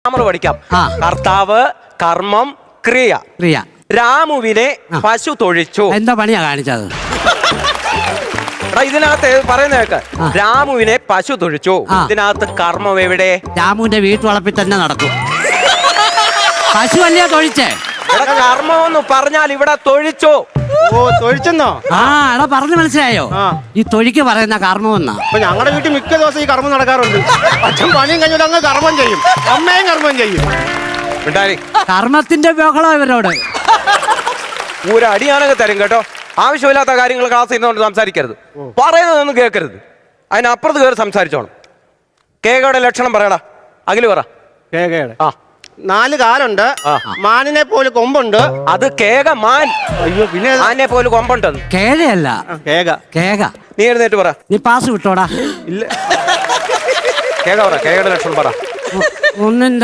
നമ്മൾ പഠിക്കാം. കർത്താവ്, കർമ്മം, ക്രിയ. ക്രിയ. രാമുവിനെ പശു തൊഴിച്ചു. എന്താ പണിയാ കാണിച്ചത്? ഇതിനകത്ത് പറയുന്ന കേക്ക്, രാമുവിനെ പശു തൊഴിച്ചു. ഇതിനകത്ത് കർമ്മം എവിടെ? രാമുവിന്റെ വീട്ടുവളപ്പിൽ തന്നെ നടക്കും. പശു അല്ലയോ തൊഴിച്ചേ? കർമ്മം എന്ന് പറഞ്ഞാൽ ഇവിടെ തൊഴിച്ചു. ഓ, തൊഴിച്ചെന്നോ? എടാ പറഞ്ഞു മനസ്സിലായോ? ഈ തൊഴിക്ക് പറയുന്ന കർമ്മം എന്നാ. അപ്പൊ ഞങ്ങളുടെ വീട്ടിൽ മിക്ക ദിവസം ഈ കർമ്മം നടക്കാറുണ്ട്. അച്ഛൻ പണിയും കഴിഞ്ഞാൽ അങ്ങ് കർമ്മം ചെയ്യും, അമ്മയും കർമ്മം ചെയ്യും. കർമ്മത്തിന്റെ ബഹളം ഇവരോട്. ഒരു അടിയാനൊക്കെ തരും കേട്ടോ. ആവശ്യമില്ലാത്ത കാര്യങ്ങൾ ക്ലാസ് ചെയ്യുന്നതുകൊണ്ട് സംസാരിക്കരുത്. പറയുന്നതൊന്നും കേൾക്കരുത്. അതിനപ്പുറത്ത് കയറി സംസാരിച്ചോണം. കേകയുടെ ലക്ഷണം പറയടാ. അഖില് പറ. കേകയുടെ 4 കാലുണ്ട്, മാനിനെ പോലെ കൊമ്പുണ്ട്. അത് കേക മാൻ. അയ്യോ, പിന്നെ മാനിനെ പോലെ കൊമ്പുണ്ടെന്ന്. കേഴയല്ല, കേക. കേക. നീ എഴുന്നേറ്റ് പറ. നീ പാസ് വിട്ടോടാ. ഇല്ല, കേക പറ. കേകയുടെ ലക്ഷണം പറ. 1